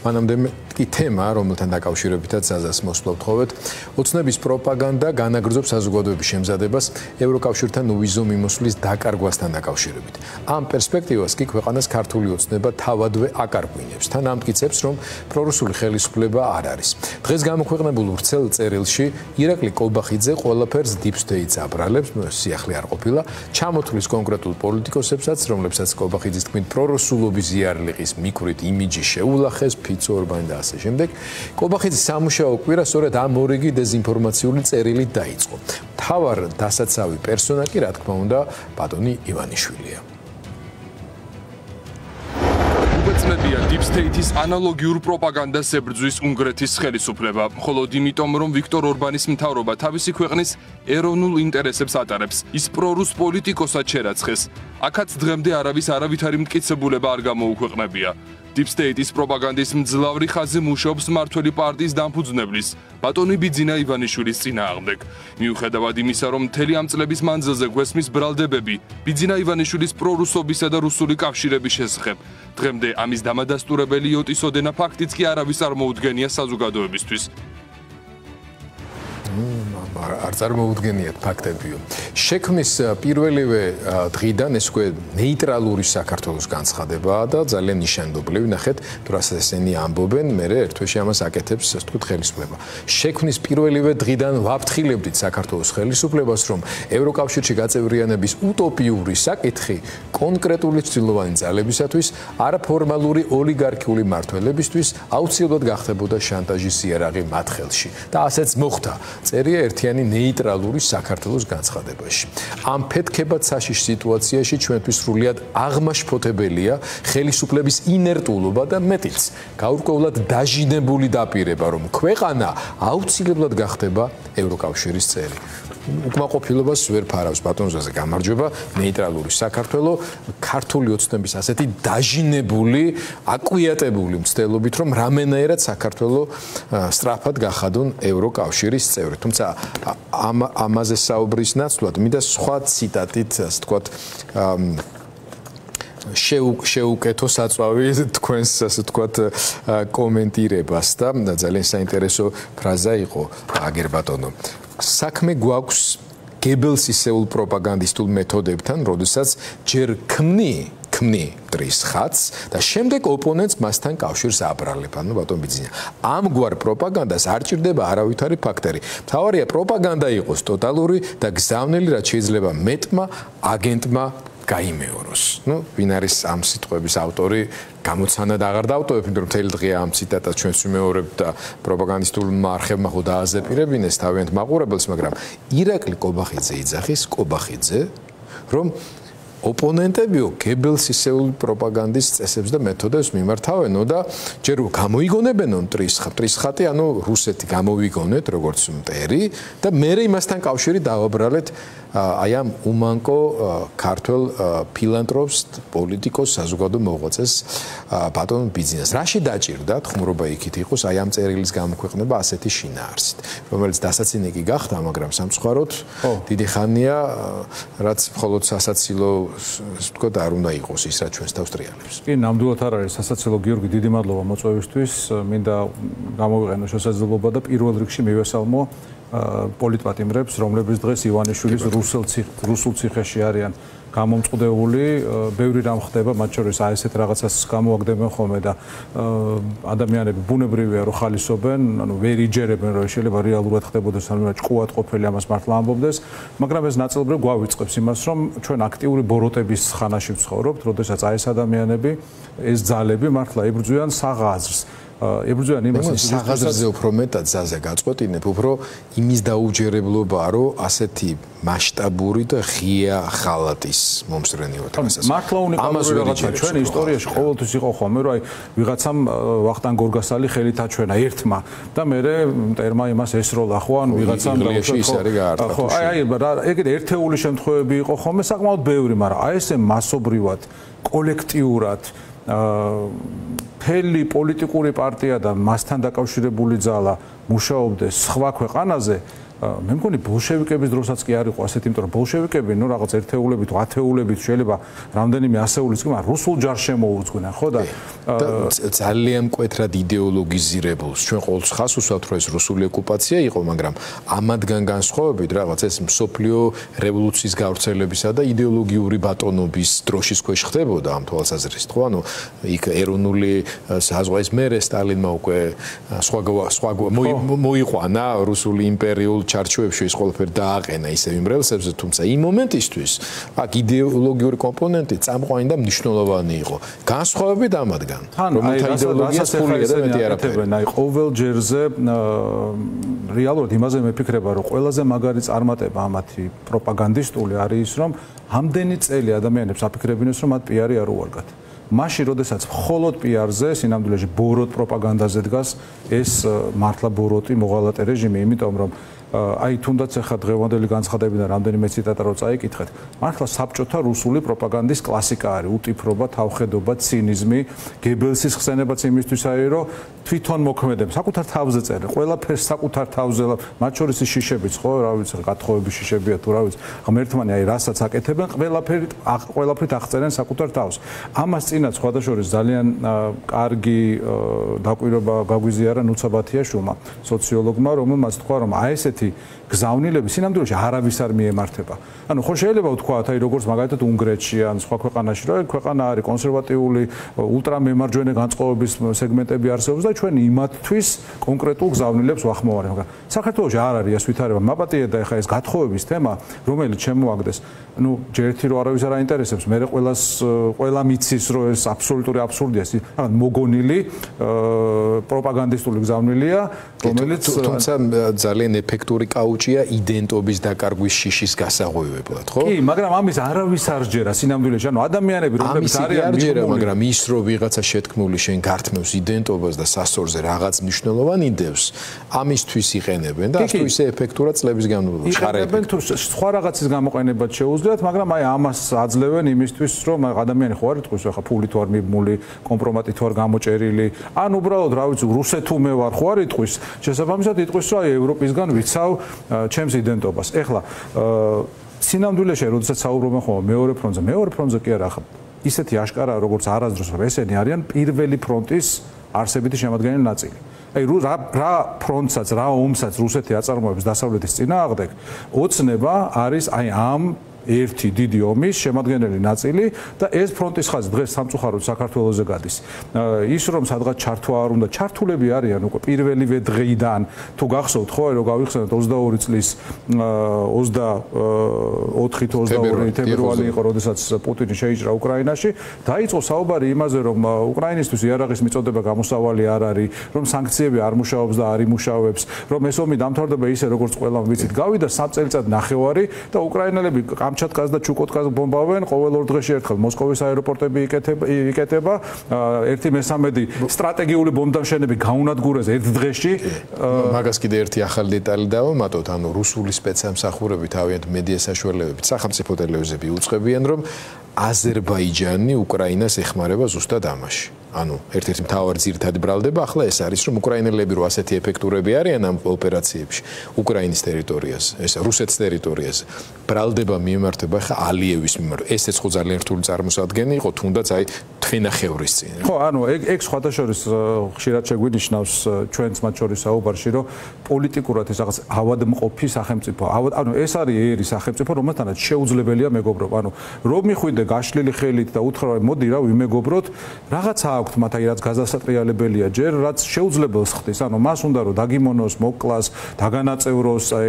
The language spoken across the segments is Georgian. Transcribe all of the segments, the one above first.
მანამდე კი თემა, რომელთან დაკავშირებითაც ზაზას მოსვლავთ ხოვეთ, ოცნების პროპაგანდა განაგრძობს საზოგადოების შემზადებას ევროკავშირთან უვიზო მიმოსვლის დაკარგვასთან დაკავშირებით. ამ პერსპექტივას კი ქვეყანას ქართული ოცნება თავადვე აკარგვინებს. თან ამტკიცებს, რომ პრორუსული ხელისუფლება არ არის. დღეს გამოქვეყნებულ ვრცელ წერილში ირაკლი კობახიძე ყველაფერს deep state-ს აბრალებს, სიახლე არ ყოფილა, ჩამოთვლის კონკრეტულ პოლიტიკოსებსაც, რომლებსაც კობახიძის თქმით პრორუსულობის იარლიყის მიქვით იმიჯი შეულახეს, ფიცო ორბანი და ასე შემდეგ. კობახიძის სამუშაო კვირა სწორედ ამ ორიგი დეზინფორმაციული წერილით დაიწყო. მთავარ დასაცავი პერსონა კი, რა თქმა უნდა, ბატონი ივანიშვილია. უგეცნებია Deep State-ის ანალოგიურ პროპაგანდას ებრძვის უნგრეთის ხელისუფლება, მხოლოდ იმიტომ, რომ ვიქტორ ორბანის მთავრობა თავისი ქვეყნის ეროვნულ ინტერესებს ატარებს. ის პრორუს პოლიტიკოსად შერაცხეს. აქაც დღემდე არავის არავითარი მტკიცებულება არ გამოუქვეყნებია. Deep State-ის პროპაგანდის მძლავრი ხაზი მუშაობს მმართველი პარტიის დამფუძნებლის, ბატონი ბიძინა ივანიშვილის წინააღმდეგ. მიუხედავად იმისა, რომ მთელი ამ წლების მანძილზე გვესმის ბრალდებები ბიძინა ივანიშვილის პრორუსობისა და რუსული კავშირების შესახებ, დღემდე ამის დამადასტურებელი იოტისოდენა ფაქტიც კი არავის არ მოუდგენია საზოგადოებისთვის. არ წარმოუდგენიათ ფაქტებიო. შექმნის პირველივე დღიდან ეს უკვე ნეიტრალური საქართველოს განცხადებაა და ძალიან ნიშანდობლივი. ნახეთ, თუ რასაც ესენი ამბობენ, მე ერთვეში ამას აკეთებს, ასე ვთქვით, ხელისუფლება. შექმნის პირველივე დღიდან ვაფრთხილებდით საქართველოს ხელისუფლებას, რომ ევროკავშირში გაწევრიანების უტოპიური საკითხი კონკრეტული ცდილოვანი ძალებისათვის, არაფორმალური ოლიგარქიული მმართველებისთვის აუცილებლად გახდებოდა შანტაჟის იარაღი მათ ხელში. და ასეც მოხდა. წერია ერთიანი ნეიტრალური საქართველოს განცხადებაში. ამ ფეთქებად საშიშ სიტუაციაში ჩვენთვის სრულიად აღმაშფოთებელია ხელისუფლების ინერტულობა და მეტიც გაურკვევლად დაჟინებული დაპირება, რომ ქვეყანა აუცილებლად გახდება ევროკავშირის წევრი. უკმაყოფილებას ვერ ფარავს ბატონ ზაზე გამარჯობა ნეიტრალური საქართველო ქართული ოცნების ასეთი დაჟინებული აკვიატებული მცდელობით რომ რამენაერად საქართველო სწრაფად გახადონ ევროკავშირის წევრი თუმცა ამაზე საუბრის ნაცვლად მინდა სხვა ციტატით ასე ვთქვათ შეუკეთო საწვავი თქვენს ასე ვთქვათ კომენტირებას და ძალიან საინტერესო ფრაზა იყო აგერ ბატონო საქმე გვაქვს გებელსისეულ პროპაგანდისტულ მეთოდებთან, როდესაც ჯერ ქმნი მტრის ხატს და შემდეგ ოპონენტს მასთან კავშირს აბრალებ. ანუ ბატონ ბიძინა, ამგვარ პროპაგანდას არ ჭირდება არავითარი ფაქტერი. მთავარია პროპაგანდა იყოს ტოტალური და გზავნილი, რაც შეიძლება მეტმა აგენტმა გაიმეოროს. ნუ ვინ არის ამ სიტყვების ავტორი? გამოცანად აღარ დავტოვებ, იმიტომ რომ მთელი დღე ამ ციტატას ჩვენს ვიმეორებთ და პროპაგანდისტულმა არხებმა ხო დააზეპირებინეს თავიანთ მაყურებელს, მაგრამ ირაკლი კობახიძე იძახის კობახიძე, რომ ოპონენტებიო გებელსისეული პროპაგანდის წესებს და მეთოდებს მიმართავენო და ჯერ გამოიგონებენო მტრის ხატი, ანუ რუსეთი გამოვიგონეთ როგორც მტერი და მერე იმასთან კავშირი დავაბრალეთ აი ამ უმანკო ქართველ ფილანტროპს, პოლიტიკოს, საზოგადო მოღვაწეს ბატონ ბიძინას. რაში დაჭირდათ ხმრობა იქით იყოს აი ამ წერილის გამოქვეყნება ასეთი შინაარსით, რომელიც დასაცინე კი გახდა, მაგრამ სამწუხაროდ დიდი ხანია, რაც მხოლოდ სასაცილო ვთქვათ არ უნდა იყოს ის, რაც ჩვენს თავს ტრიალებს. კი, ნამდვილად არ არის სასაცილო გიორგი, დიდი მადლობა მოწვევისთვის. მინდა გამოვიყენო შესაძლებლობა და პირველ რიგში მივესალმო პოლიტპატიმრებს, რომლებიც დღეს ივანიშვილის რუსულ ციხეში არიან გამომწყდეული, ბევრი რამ ხდება, მათ შორის აი ესეთ რაღაცას გამოაგდებენ ხოლმე და ადამიანები ბუნებრივია რომ ხალისობენ, ანუ ვერ იჯერებენ რომ შეიძლება რეალურად ხდებოდეს ანუ ჭკუად ყოფილი ამას მართლა ამბობდეს, მაგრამ ეს ნაწილობრივ გვავიწყებს იმას, რომ ჩვენ აქტიური ბოროტების ხანაში ვცხოვრობთ, როდესაც აი ეს ადამიანები, ეს ძალები მართლა იბრძვიან საღაზრს. ებრძვიან იმას საღაზრზე უფრო მეტად ზაზე გაწყვეტინებ უფრო იმის დაუჯერებლობაა რომ ასეთი მასშტაბური და ღია ხალატის მომსწრენიოთ ამასაც მართლა უნიკალური რაღაცა ჩვენ ისტორიაში ყოველთვის იყო ხოლმე რომ აი ვიღაცამ ვახტანგ გორგასალი ხელით აჩვენა ერთმა და მე მტერმა იმას ესროლა ხო ანუ ვიღაცამ ხო აი ეგრე ერთეული შემთხვევები იყო ხოლმე საკმაოდ ბევრი მაგრამ აი ესე მასობრივად კოლექტიურად მთელი პოლიტიკური პარტია და მასთან დაკავშირებული ძალა მუშაობდეს სხვა ქვეყანაზე მე მგონი ბოლშევიკების დროსაც კი არ იყო ასეთი, იმიტომ რომ ბოლშევიკები ნუ რაღაც ერთეულებით, ათეულებით შეიძლება რამდენიმე ასეულის კი, მაგრამ რუსულ ჯარს შემოუძღვნენ, ხო და ძალიან მკვეთრად იდეოლოგიზირებულს ჩვენ ყოველთვის ხას უსვამთ, რომ ეს რუსული ოკუპაცია იყო, მაგრამ ამათგან განსხვავებით რაღაც ეს მსოფლიო რევოლუციის გავრცელებისა და იდეოლოგიური ბატონობის დროშის ქვეშ ხდებოდა ამ თვალსაზრისით, ხო? ანუ იქ ეროვნული საზღვაის მერე სტალინმა უკვე სხვა მოიყვანა რუსული იმპერიულ ჩარჩოებში ის ყველაფერი დააყენა ისევ იმ რელსებზე, თუმცა იმ მომენტისთვის აქ იდეოლოგიური კომპონენტი წამყვანი და მნიშვნელოვანი იყო. განსხვავებით ამათგან, რომელთა იდეოლოგიას ფულია და მეტი არაფერი. აი ყოველ ჯერზე რეალურად იმაზე მეფიქრება, რომ ყველაზე მაგარი წარმატება ამათი პროპაგანდისტული არის ის, რომ ამდენი წელი ადამიანებს აფიქრებინეს, რომ მათ პიარი არ უარგათ. მაშინ, როდესაც მხოლოდ პიარზე, სინამდვილეში ბოროტ პროპაგანდაზე დგას ეს მართლა ბოროტი მოღალატე რეჟიმი, იმიტომ რომ აი თუნდაც ახლა დღევანდელი განცხადებიდან რამდენიმე ციტატა რო წაიკითხეთ, მართლა საბჭოთა რუსული პროპაგანდის კლასიკა არის, უტიფრობა, თავხედობა, ცინიზმი, გებელსის ხსენებაც იმისთვის არის, რომ თვითონ მოქმედებს, საკუთარ თავზე წერენ, ყველაფერს საკუთარ თავზე, მათ შორის შიშებიც, ხო, რა ვიცი, გათხოვების შიშებია თუ რა ვიცი, ღმერთმანი აი რასაც აკეთებენ, ყველაფრით აღწერენ საკუთარ თავს. ამას წინათ სხვადასხვა ძალიან კარგი დაკვირვება გაგვიზიარა ნუცა ბათიაშვილმა, სოციოლოგმა, რომელმაც თქვა, რომ აი ესეთი გზავნილები სინამდვილეში არავის არ მიემართება. ანუ ხო შეიძლება ვთქვათ, აი როგორც მაგალითად უნგრეთში ან სხვა ქვეყანაში, რომ ქვეყანა არის კონსერვატიული, ულტრამემარჯვენე განწყობების სეგმენტები არსებობს და ჩვენ იმათთვის კონკრეტულ გზავნილებს ვახმოვართ, მაგრამ საქართველოში არ არის ეს ვითარება. მაპატიე და ეხა ეს გათხოვების თემა, რომელიც შემოაგდეს, ну, ჯერთი რო არავის არ აინტერესებს, მე ყველა მიცის, რომ ეს აბსოლუტური აბსურდია, მაგრამ მოგონილი პროპაგანდისტული გზავნილია, რომელიც თუმცა ძალიან ეფექტური კაუჭია იდენტობის დაკარგვის შიშის გასაღვივებლად, ხო? კი, მაგრამ ამის არავის არ ჯერა სინამდვილეში, ანუ ადამიანები რომლებიც არიან მიღებული, მაგრამ ის რო ვიღაცა შეთქმული შენ გართმევს იდენტობას და სასწორზე რაღაც მნიშვნელოვან იდევს, ამისთვის იყენებენ და ასე ისე ეფექტურად წლების განმავლობაში იყენებენ თუ სხვა რაღაცის გამოყენებად შეუძლიათ, მაგრამ აი ამას აძლევენ იმისთვის, რომ ადამიანი ხო არ იტყვის, ახლა ფული თუ არ მიბმული, კომპრომატი თუ არ გამოჭერილი, ან უბრალოდ რა ვიცი, რუსეთუ მე ვარ ხო არ იტყვის, შესაბამისად იტყვის, რომ აი ევროპისგან ვიცავ ჩემს იდენტობას. ეხლა სინამდვილეში, როდესაც საუბრობენ ხოლმე მეორე ფრონტზე კი არა, ახლა ისეთი აშკარაა, როგორც არასდროს, რომ ესენი არიან პირველი ფრონტის არსებითი შემადგენელი ნაწილი. აი რა ფრონტსაც, რა ომსაც რუსეთი აწარმოებს დასავლეთის წინააღმდეგ, ოცნება არის აი ამ ერთი დიდი ომის შემადგენელი ნაწილი და ეს ფრონტის ხაზი დღეს სამწუხაროდ საქართველოზე გადის. ის რომ სადღაც ჩართვა არ უნდა, ჩართულები არიან უკვე პირველივე დღიდან. თუ გახსოვთ ხო, რომ გავიხსენოთ 22 წლის 24 თუ 22 თებერვალი იყო, როდესაც პუტინი შეიჭრა უკრაინაში, დაიწყო საუბარი იმაზე, რომ უკრაინისთვის იარაღის მიწოდება გამოსავალი არ არის, რომ სანქციები არ მუშაობს და არ იმუშავებს, რომ ეს ომი დამთავრდება ისე, როგორც ყველამ ვიცით, გავიდა 3 წელიწად ნახევარი და უკრაინელები ჩატკას და ჩუკოტკას ბომბავენ, ყოველ 2 დღეში ერთხელ მოსკოვის აეროპორტები იკეტება, 1/3 სტრატეგიული ბომბდამშენები გაუნადგურეს 1 დღეში. მაგას კიდე ერთი ახალი დეტალი დავამატოთ, ანუ რუსული სპეცსამსახურები თავიანთ მედია საშუალებებით, სახელმწიფო ტელევიზიები უწყებიან, რომ აზერბაიჯანი უკრაინას ეხმარება ზუსტად ამაში. ანუ ერთ-ერთი მთავარი ძირითადი ბრალდება ახლა ეს არის, რომ უკრაინელები რო ასეთი ეფექტურები არიან ამ ოპერაციებში უკრაინის ტერიტორიაზე, ეს რუსეთის ტერიტორიაზე. ბრალდება მიემართება ახლა ალიევის მიმართ. ესეც ხო ძალიან რთული წარმოსადგენი იყო, თუნდაც აი თვენახევრის წინ. ხო, ანუ ეგ სხვადასხვა ხშირად შეგვინიშნავს ჩვენც მათ შორის საუბარში, რომ პოლიტიკურად ეს რაღაც ავადმყოფი სახელმწიფო, ანუ ეს არის ერი სახელმწიფო, რომელთანაც შეუძლებელია მეგობრობა. ანუ რომ მიხვიდე გაშლილი ხელით და უთხრა, მოდი რა ვიმეგობროთ, რაღაცა აქვთ მათ აი რაც გაზასატრიალებელია ჯერ, რაც შეუძლებელს ხდის. ანუ მას უნდა რომ დაგიმონოს, მოკლას, დაგანაწევროს, აი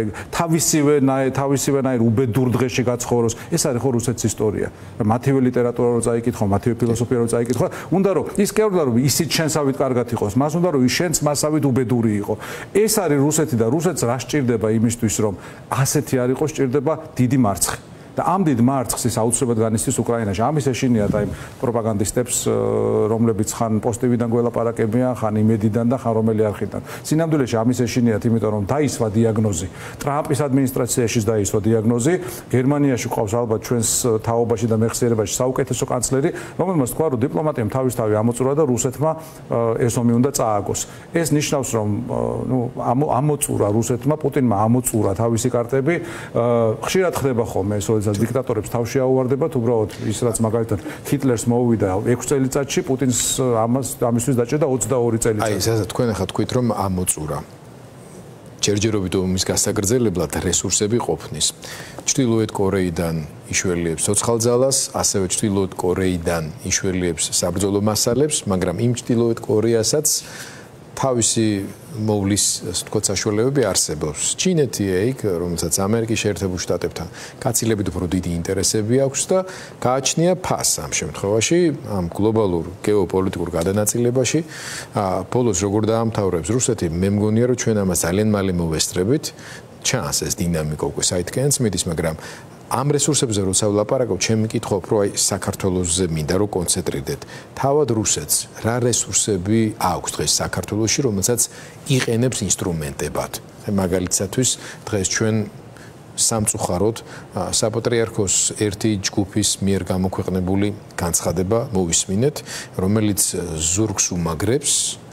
თავისივენაირ უბედურ დღეში გაცხოვროს. ეს არის ხო რუსეთის ისტორია. მათივე ლიტერატურა რო წაიკითხო, მათივე ფილოსოფია რო წაიკითხო, უნდა რომ ის კი არ უნდა რომ ისიც შენსავით კარგად იყოს, მას უნდა რომ ის შენც მასავით უბედური იყო. ეს არის რუსეთი და რუსეთს რა სჭირდება იმისთვის, რომ ასეთი არ იყოს, სჭირდება დიდი მარცხი. და ამ დიდ მარცხს ის აუცილებლად განიცდის უკრაინაში. ამის ეშინიათ აი პროპაგანდისტებს, რომლებიც ხან პოზიტივიდან გველაპარაკებიან, ხან იმედიდან და ხან რომელი არხიდან. სინამდვილეში ამის ეშინიათ, იმიტომ რომ დაისვა დიაგნოზი. ტრამპის ადმინისტრაციაშიც დაისვა დიაგნოზი. გერმანიაში ყავს ალბათ ჩვენს თაობაში და მეხსიერებაში საუკეთესო კანცლერი, რომელმაც თქვა, რომ დიპლომატიამ თავისთავად ამოწურა და რუსეთმა ეს ომი უნდა წააგოს. ეს ნიშნავს, რომ ამოწურა რუსეთმა, პუტინმა ამოწურა თავისი კარტები. ხშირად ხდება ხოლმე ეს, როდესაც დიქტატორებს თავში აუვარდებათ, უბრალოდ ის რაც მაგალითად ჰიტლერს მოუვიდა 6 წელიწადში, პუტინს ამისთვის დაჭერდა 22 წელიწადი. აი, ესაა თქვენ ახლა თქვით, რომ ამოწურა. ჯერჯერობით ომის გასაგრძელებლად რესურსები ყოფნის. ჩრდილოეთ კორეიდან იშველიებს ცოცხალ ძალას, ასევე ჩრდილოეთ კორეიდან იშველიებს საბრძოლო მასალებს, მაგრამ იმ ჩრდილოეთ კორეასაც თავისი მოვლის, ასე ვთქვათ, საშუალებები არსებობს. ჩინეთია იქ, რომელსაც ამერიკის შეერთებულ შტატებთან გაცილებით უფრო დიდი ინტერესები აქვს და გააჩნია ფას ამ შემთხვევაში, ამ გლობალურ გეოპოლიტიკურ გადანაწილებაში. ბოლოს როგორ დაამთავრებს რუსეთი, მე მგონია, რომ ჩვენ ამას ძალიან მალე მოვესწრებით. ჩანს ეს დინამიკა უკვე საითქენს მიდის, მაგრამ ამ რესურსებზე როცა ვლაპარაკობ, ჩემი კითხვა უფრო აი საქართველოსზე მინდა რომ კონცენტრირდეთ. თავად რუსეთს რა რესურსები აქვს დღეს საქართველოში, რომელსაც იყენებს ინსტრუმენტებად. მაგალითად, დღეს ჩვენ სამწუხაროდ საპატრიარქოს ერთი ჯგუფის მიერ გამოქვეყნებული განცხადება მოვისმინეთ, რომელიც ზურგს უმაგრებს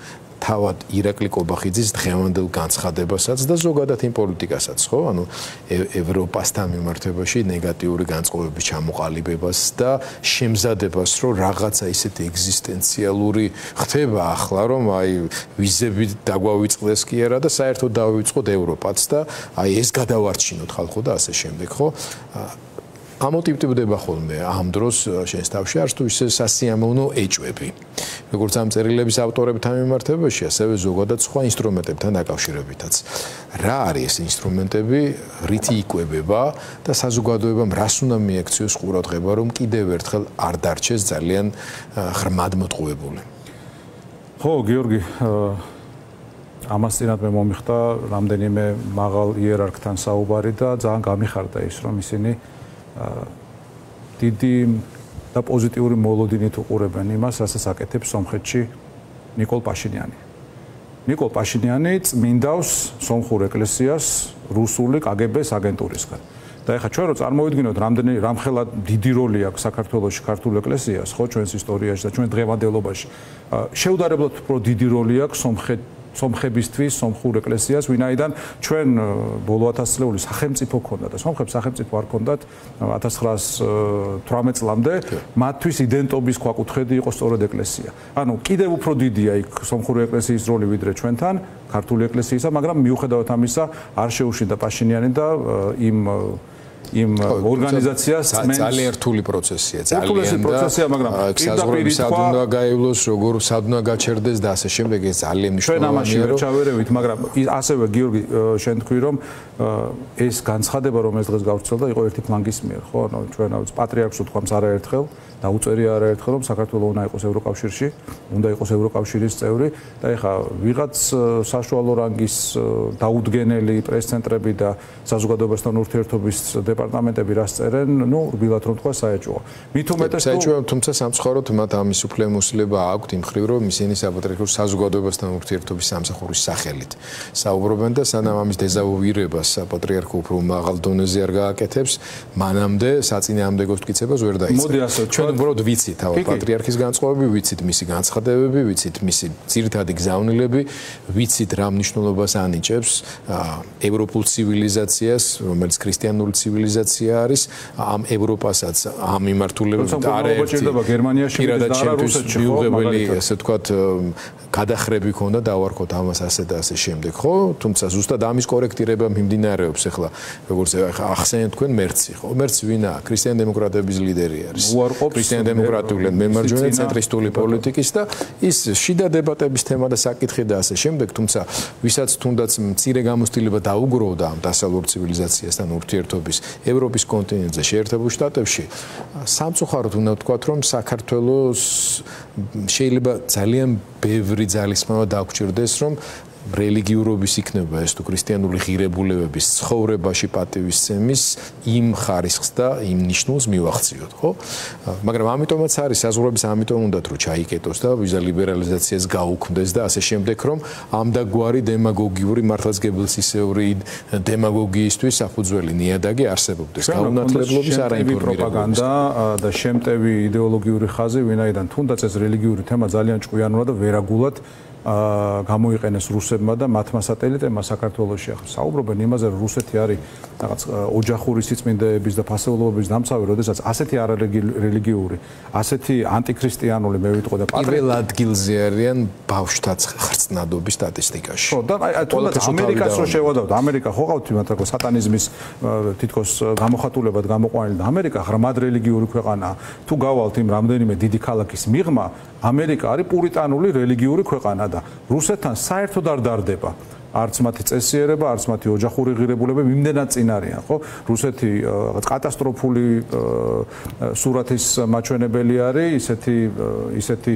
თავად ირაკლი კობახიძის დღევანდელ განცხადებასაც და ზოგადად იმ პოლიტიკასაც, ხო? ანუ ევროპასთან მიმართებაში ნეგატიური განწყობების ჩამოყალიბებას და შემზადებას, რომ რაღაცა ისეთი ეგზისტენციალური ხდება ახლა, რომ აი ვიზები დაგვავიწყდეს კი არა და საერთოდ დავივიწყოთ ევროპაც და აი ეს გადავარჩინოთ ხალხო და ასე შემდეგ, ხო? ამოტივტივდება ხოლმე ამ დროს შენს თავში არის თუ ისე სასიამოვნო ეჭვები. როგორც ამ წერილების ავტორებთან მიმართებაში, ასევე ზოგადად სხვა ინსტრუმენტებთან დაკავშირებითაც. რა არის ეს ინსტრუმენტები, რითი იკვებება და საზოგადოებამ რას უნდა მიექციოს ყურადღება, რომ კიდევ ერთხელ არ დარჩეს ძალიან ღრმად მოტყუებული. ხო, გიორგი, ამას წინათ მე მომიხდა რამდენიმე მაღალ იერარქთან საუბარი და ძალიან გამიხარდა ის, რომ ისინი დიდი და პოზიტიური მოლოდინით უყურებენ იმას, რასაც აკეთებს სომხეთში ნიკოლ პაშინიანი. ნიკოლ პაშინიანი წმინდავს სომხურ ეკლესიას რუსული კგბ-ს აგენტურისგან. და ეხლა ჩვენ რო წარმოვიდგინოთ, რამხელა დიდი როლი აქვს საქართველოში ქართულ ეკლესიას, ხო, ჩვენს ისტორიაში და ჩვენ დღევანდელობაში. შეუდარებლად უფრო დიდი როლი აქვს სომხებისთვის, სომხურ ეკლესიას, ვინაიდან ჩვენ ბოლო 1000 წლეული სახელმწიფო ქონდა და სომხებს სახელმწიფო არ ქონდათ 1918 წლამდე, მათთვის იდენტობის ქვაკუთხედი იყო სწორედ ეკლესია. ანუ კიდევ უფრო დიდია იქ სომხური ეკლესიის როლი ვიდრე ჩვენთან, ქართული ეკლესიისა, მაგრამ მიუხედავად ამისა, არ შეუშინდა პაშინიანი და იმ ორგანიზაციას ძალიან რთული პროცესია, ძალიან პროცესია, მაგრამ პირდაპირ უნდა გაივლოს, როგორ სადუნა გაჩერდეს და ასე შემდეგ, ეს ძალიან მნიშვნელოვანია. ჩვენ ამაში ვერ ჩავერევით, მაგრამ ასევე გიორგი შენ თქვი, რომ ეს განცხადება, რომელიც დღეს გავრცელდა, იყო ერთი ფლანგის მიერ, ხო? ანუ ჩვენ პატრიარქს უთქვამს არაერთხელ, დაუწერია არაერთხელ, რომ საქართველოს უნდა იყოს ევროკავშირში, უნდა იყოს ევროკავშირის წევრი და ეხა ვიღაც საშუალო რანგის დაუდგენელი პრეს-ცენტრები და საზოგადოებასთან ურთიერთობის დეპარტამენტები რას წერენ, ნუ რბილად რომ თქვა საეჭვოა. მით უმეტეს საეჭვოა, თუმცა სამწუხაროდ მათ ამის უფლებამოსილება აქვთ იმ მხრივ, რომ ისინი საპატრიარქოს საზოგადოებასთან ურთიერთობის სამსახურის სახელით საუბრობენ და სანამ ამის დეზავუირებას საპატრიარქო უფრო მაღალ დონეზე არ გააკეთებს, მანამდე საწინააღმდეგო მტკიცებას ვერ დაიწყებს. ჩვენ უბრალოდ ვიცით თავად პატრიარქის განწყობები, ვიცით მისი განცხადებები, ვიცით მისი ძირითადი გზავნილები, ვიცით რა მნიშვნელობას ანიჭებს ევროპულ ცივილიზაციას, რომელიც ქრისტიანული ცივილიზაცია არის, ამ ევროპასაც, ამ მიმართულებებით არაერთი პირადად რუსეთში მიუღებელი, ასე ვთქვათ, გადახრები ქონდა დავარქოთ ამას ასე და ასე შემდეგ, ხო? თუმცა ზუსტად ამის კორექტირება მიმდინარეობს ახლა, როგორც ახსენეთ თქვენ მერცი, ხო? მერცი ვინაა? ქრისტიან-დემოკრატების ლიდერი არის. ქრისტიან-დემოკრატიული მემარჯვენე ცენტრისტული პოლიტიკის და ის შიდა დებატების თემა და საკითხი და ასე შემდეგ, თუმცა ვისაც თუნდაც მცირე გამოცდილება დაუგროვდა ამ დასავლურ ცივილიზაციასთან ურთიერთობის ევროპის კონტინენტზე, შეერთებულ შტატებში, სამწუხაროდ უნდა ვთქვათ, რომ საქართველოს შეიძლება ძალიან ბევრი ძალისხმევა დაგვჭირდეს, რომ რელიგიურობის იქნება ეს თუ ქრისტიანული ღირებულებების ცხოვრებაში პატივისცემის იმ ხარისხს და იმ ნიშნულს მივახციოთ, ხო? მაგრამ ამიტომაც არის საზღვრების ამიტომ უნდათ რომ ჩაიკეტოს და ვიზა ლიბერალიზაციას გაუქმდეს და ასე შემდეგ რომ ამდაგვარი დემაგოგიური მართლაც გებელსისეული დემაგოგიისთვის საფუძველი ნიადაგი არსებობდეს. გაუნათლებლობის არაინფორმირებულობის პროპაგანდა და შემტევი იდეოლოგიური ხაზი, ვინაიდან თუნდაც ეს რელიგიური თემა ძალიან ჭკვიანურა და ვერაგულად გამოიყენეს რუსებმა და მათმა სატელიტებმა საქართველოში ახლა საუბრობენ იმაზე რომ რუსეთი არის რაღაც ოჯახური სიწმინდეების და ფასეულობების დამცავი, როდესაც ასეთი არარელიგიური, ასეთი ანტიქრისტიანული მე ვიტყო და პირველ ადგილზე არიან ბავშვთა ხრწნადობის სტატისტიკაში. ხო და თუნდაც ამერიკას რო შევადავთ, ამერიკა ხო ყავთ იმათ რა სატანიზმის თითქოს გამოხატულებად გამოყვანილი და ამერიკა ღრმად რელიგიური ქვეყანაა. თუ გავალთ იმ რამდენიმე დიდი ქალაქის მიღმა, ამერიკა არის პურიტანული რელიგიური ქვეყანა და რუსეთთან საერთოდ არ დარდება. არც მათი წესიერება, არც მათი ოჯახური ღირებულებები იმდენად წინ არიან, ხო? რუსეთი რაღაც კატასტროფული სურათის მაჩვენებელი არის, ისეთი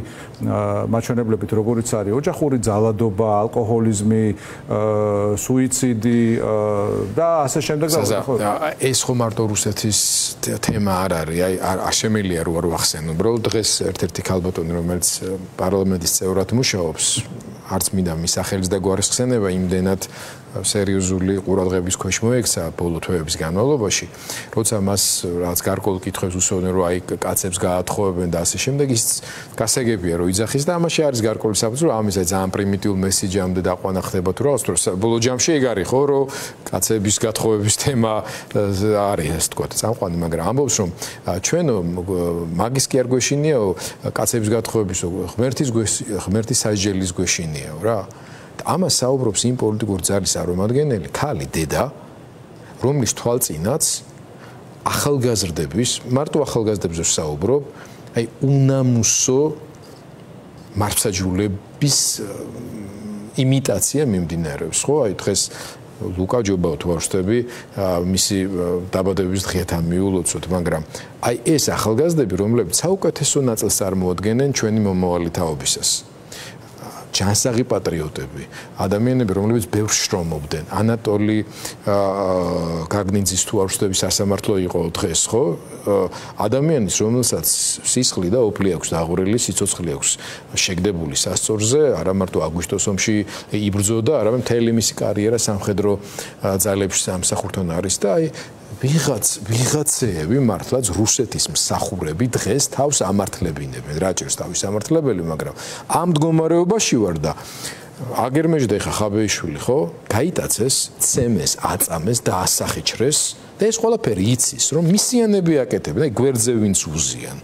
მაჩვენებლებით როგორიც არის ოჯახური ძალადობა, ალკოჰოლიზმი, სუიციდი და ასე შემდეგ და ხო. ეს ხო მარტო რუსეთის თემა არ არის, აი არ შემიძლია რო არ ვახსენო. უბრალოდ დღეს ერთ-ერთი ქალბატონი, რომელიც პარლამენტის წევრად მუშაობს, არც მინდა მის სახელის და გვარის ხსენება იმდენად სერიოზული ყურადღების ქვეშ მოექცა ბოლო თვეების განმავლობაში, როცა მას რაღაც გარკვეულ კითხვებს უსვამდნენ, რომ აი კაცებს გაათხოვებენ და ასე შემდეგ, ის გასაგებია რომ იძახის და ამაში არის გარკვეული საფუძველი, ამის აი ძალიან პრიმიტიულ მესიჯამდე დაყვანა ხდება თუ რაღაც, რომ ბოლო ჯამში ეგ არის ხო, რომ კაცების გათხოვების თემა არის ეს თქვა წამყვანი, მაგრამ ამბობს რომ ჩვენო მაგის კი არ გვეშინიაო, კაცების გათხოვების ღმერთის სასჯელის გვეშინიაო რა. ამას საუბრობს იმ პოლიტიკური ძალის წარმომადგენელი, ქალი დედა, რომლის თვალწინაც ახალგაზრდების, მარტო ახალგაზრდებზე საუბრობ, აი უნამუსო მართლმსაჯულების იმიტაცია მიმდინარეობს, ხო? აი დღეს ლუკა ჯობაო თუ არ ვშთები, მისი დაბადების დღეთან მიულოცოთ, მაგრამ აი ეს ახალგაზრდები, რომლებიც საუკეთესო ნაწილს წარმოადგენენ ჩვენი მომავალი თაობისას. ჯანსაღი პატრიოტები, ადამიანები, რომლებიც ბევრს შრომობდნენ. ანატოლი გაგნიძის თუ არ ვშთები სასამართლო იყო დღეს, ხო? ადამიანის, რომელსაც სისხლი და ოფლი აქვს დაღვრილი, სიცოცხლე აქვს შეგდებული სასწორზე, არა მარტო აგვისტოს ომში იბრძოდა, არამედ მთელი მისი კარიერა სამხედრო ძალებში სამსახურთან არის და აი ვიღაცეები მართლაც რუსეთის მსახურები დღეს თავს ამართლებინებენ. რა ჭირს თავის ამართლებელი, მაგრამ ამ მდგომარეობაში ვარ და აგერმეჟდა ხა ხაბეიშვილი, ხო? გაიტაცეს, ცემეს, აწამეს და ასახიჩრეს და ეს ყველაფერი იცის, რომ მისიანები აკეთებენ, აი გვერდზე ვინც უზიან.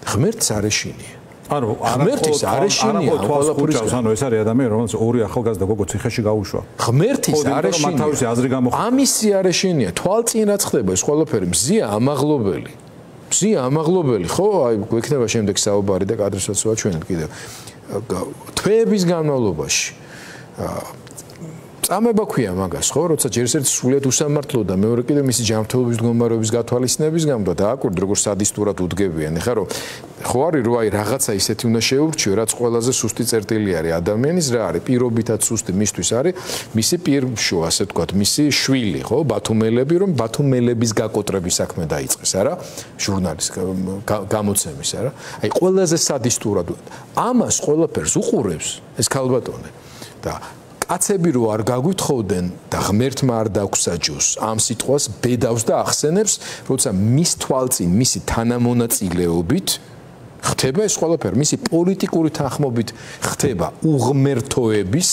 ღმერთს არ ეშინია. ანუ ღმერთის არ ეშინია ყველაფერს, ანუ ეს არის ადამიანი, რომელიც ორი ახალგაზრდა გოგო ციხეში გაუშვა. ღმერთის არ ეშინია. თავისი აზრი გამოხატა. ამისი არ ეშინია, თვალწინ რაც ხდება ეს ყველაფერი მზია ამაღლობელი. მზია ამაღლობელი, ხო? აი გვექნება შემდეგ საუბარი და კადრსაც ვაჩვენებთ კიდევ. თვეების განმავლობაში წამება ქვია მაგას, ხო? როცა ჯერ ერთ სულიად უსამართლო და მეორე კიდევ მისი ჯანმრთელობის მდგომარეობის გათვალისწინების გამო და აკურდ როგორ სადისტურად უდგებიან. ეხლა რომ ხო არის რომ აი რაღაცა ისეთი უნდა შეურჩიო, რაც ყველაზე სუსტი წერტილი არის ადამიანის, რა არის პირობითად სუსტი მისთვის არის მისი პირშო, ასე ვთქვათ, მისი შვილი, ხო? ბათუმელები, რომ ბათუმელების გაკოტრების საქმე დაიწყეს, არა? ჟურნალის გამოცემის, არა? აი ყველაზე სადისტურად ამას ყველაფერს უყურებს ეს ქალბატონი და კაცები რო არ გაგვითხოვდნენ და ღმერთმა არ დაგსაჯოს ამ სიტყვას ბედავს და ახსენებს, როცა მის თვალწინ მისი თანამონაწილეობით ხდება ეს ყველაფერი, მისი პოლიტიკური თანხმობით ხდება უღმერთოების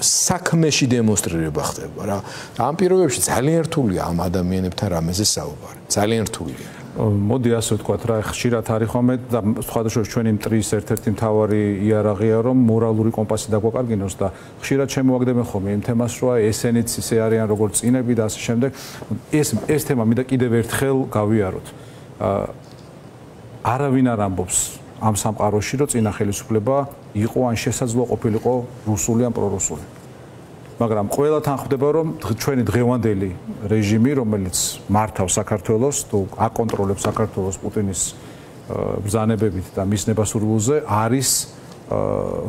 საქმეში დემონსტრირება ხდება რა. ამ პირობებში ძალიან რთულია ამ ადამიანებთან რამეზე საუბარი. ძალიან რთულია. მოდი ასე ვთქვათ რა, ხშირად არის ხომე და სხვადასხვა ჩვენი მტრის ერთ-ერთი მთავარი იარაღია, რომ მორალური კომპასი დაგვაკარგინოს და ხშირად შემოაგდებენ ხოლმე იმ თემას, რომ ესენიც ისე არიან როგორც წინები და ასე შემდეგ. ეს თემა მინდა კიდევ ერთხელ გავიაროთ. არავინ არ ამბობს ამ სამყაროში, რომ წინა ხელისუფლება იყო ან შესაძლოა ყოფილიყო რუსული ან პრორუსული. მაგრამ ყველა თანხმდება, რომ ჩვენი დღევანდელი რეჟიმი, რომელიც მართავს საქართველოს, თუ აკონტროლებს საქართველოს პუტინის ბრძანებებით და მის ნებასურველზე, არის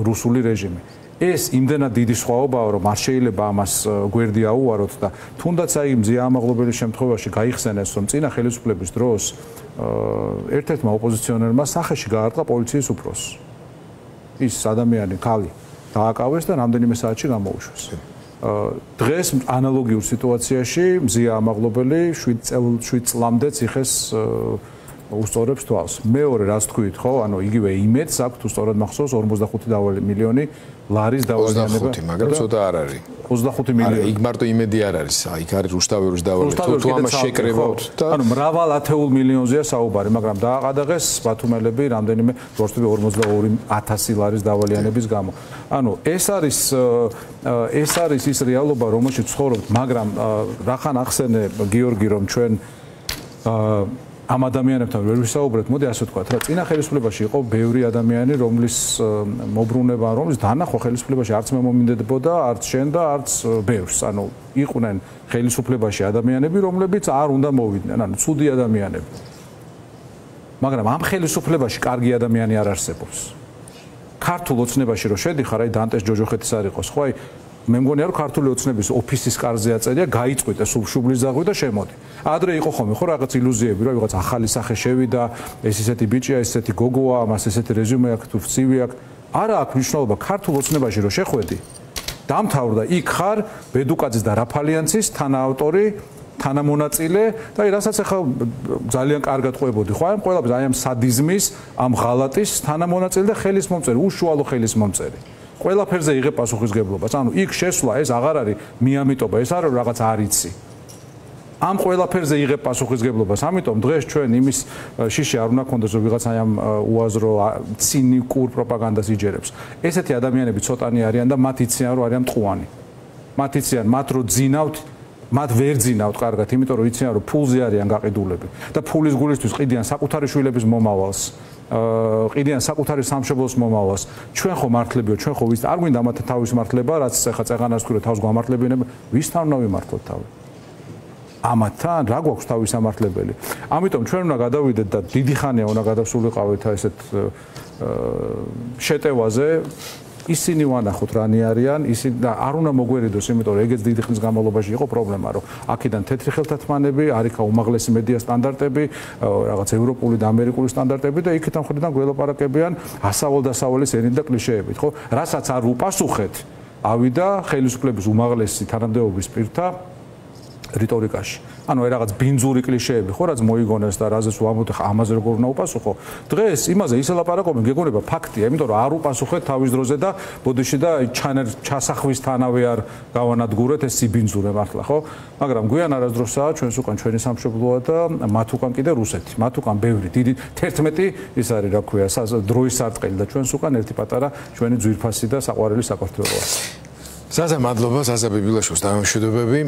რუსული რეჟიმი. ეს იმდენად დიდი სხვაობაა, რომ არ შეიძლება ამას გვერდი აუაროთ და თუნდაც აი მზია ამაღლობელის შემთხვევაში გაიხსენეს, რომ წინა ხელისუფლების დროს ერთ-ერთმა ოპოზიციონერმა სახეში გაარტყა პოლიციის უფროსს. ის ადამიანი ქალი დააკავეს და რამდენიმე საათში გამოუშვეს. დღეს ანალოგიურ სიტუაციაში მზია ამაღლობელი 7 წლამდე ციხეს უსწორებს თვალს. მეორე რაც თქვით, ხო, ანუ იგივე იმედს აქვს თუ სწორად მახსოვს 45 მილიონი ლარის დავალიანება. 25, მაგრამ ცოტა არ არის. 25 მილიონი. იქ მარტო იმედი არ არის. იქ არის რუსთაველის დავალება. თუ ამას შეკრებავთ და ანუ მრავალ ათეულ მილიონზეა საუბარი, მაგრამ დააყადაღეს ბათუმელები რამდენიმე 42,000 ლარის დავალიანების გამო. ანუ ეს არის ის რეალობა, რომელშიც ცხოვრობთ, მაგრამ რახან ახსენე გიორგი, რომ ჩვენ ამ ადამიანებთან ვერ ვისაუბრეთ, მოდი ასე ვთქვათ, რა წინა ხელისუფლებაში იყო ბევრი ადამიანი, რომლის მობრუნება, რომლის დანახვა ხელისუფლებაში არც მე მომინდებოდა, არც შენ და არც ბევრს. ანუ იყვნენ ხელისუფლებაში ადამიანები, რომლებიც არ უნდა მოვიდნენ, ანუ ცუდი ადამიანები. მაგრამ ამ ხელისუფლებაში კარგი ადამიანი არ არსებობს. ქართულ ოცნებაში რო შედიხარ, აი დანტეს ჯოჯოხეთის არ იყოს, ხო, აი მე მგონია რომ ქართული ოცნების ოფისის კარზე აწერია გაიწყვიტე სულ შუბლის ზაღვი და შემოდი. ადრე იყო ხოლმე ხო რაღაც ილუზიები რომ ვიღაც ახალი სახე შევიდა, ეს ისეთი ბიჭია, ეს ესეთი გოგოა, მას ესეთი რეზიუმე აქვს თუ CV აქვს. არა აქვს მნიშვნელობა ქართულ ოცნებაში რომ შეხვედი. დამთავრდა იქ ხარ ბედუკაძის და რაფალიანცის თანაავტორი, თანამონაწილე და რასაც ახლა ძალიან კარგად ყვებოდი ხო აი ამ ყველაფერს აი ამ სადიზმის, ამ ღალატის თანამონაწილე და ხელის მომწერი, უშუალო ხელის მომწერი. ყველაფერზე იღებ პასუხისგებლობას. ანუ იქ შესვლა ეს აღარ არის მიამიტობა, ეს არის რაღაც არიცი. ამ ყველაფერზე იღებ პასუხისგებლობას. ამიტომ დღეს ჩვენ იმის შიში არ უნდა გქონდეს, რომ ვიღაც აი ამ უაზრო ცინიკურ პროპაგანდას იჯერებს. ესეთი ადამიანები ცოტანი არიან და მათ იციან, რომ არიან მტყუანი. მათ იციან, მათ რო ძინავთ, მათ ვერ ძინავთ კარგად, იმიტომ რომ იციან, რომ ფულზე არიან გაყიდულები და ფულის გულისთვის ყიდიან საკუთარი შვილების მომავალს. ყიდიან საკუთარი სამშობლოს მომავალს. ჩვენ ხო მართლებიო, ჩვენ ხო ვის არ გვინდა მათ თავის მართლება, რაც ახლა წეღანას ქვია თავს გამართლებინებ, ვისთან უნდა ვიმართოთ თავი? ამათთან რა გვაქვს თავის სამართლებელი? ამიტომ ჩვენ უნდა გადავიდეთ და დიდი ხანია უნდა გადავსულიყავით ესეთ შეტევაზე. ისინი ვანახოთ რანი არიან, ისინი და არ უნდა მოგვერიდოს, იმიტომ რომ ეგეც დიდი ხნის განმავლობაში იყო პრობლემა, რომ აქედან თეთრი ხელთათმანები, არიქა უმაღლესი მედია სტანდარტები, რაღაც ევროპული და ამერიკული სტანდარტები და იქით ამ ხრიდან გველაპარაკებიან ასავალ-დასავალის ენით და კლიშეებით, ხო? რასაც არ უპასუხეთ, ავიდა ხელისუფლების უმაღლესი თანამდებობის პირთა რიტორიკაში. ანუ აი რაღაც ბინძური კლიშეები ხო რაც მოიგონეს და რაზეც ვამბობთ ამაზე როგორ უნდა უპასუხო. დღეს იმაზე ისე ლაპარაკობენ, გეგონება ფაქტია, იმიტომ რომ არ უპასუხეთ თავის დროზე და ბოდიში და ჩასახვისთანავე არ გავანადგურეთ ეს სიბინძურე მართლა, ხო? მაგრამ გვიან არასდროსაა ჩვენს უკან ჩვენი სამშობლოა და მათ უკან კიდე რუსეთი. მათ უკან ბევრი დიდი 11 ის არის რა ქვია, დროის სარტყელი და ჩვენს უკან ერთი პატარა ჩვენი ძვირფასი და საყვარელი საქართველოა. ზაზა მადლობა, ზაზა ბიბილაშვილს დამშვიდობები.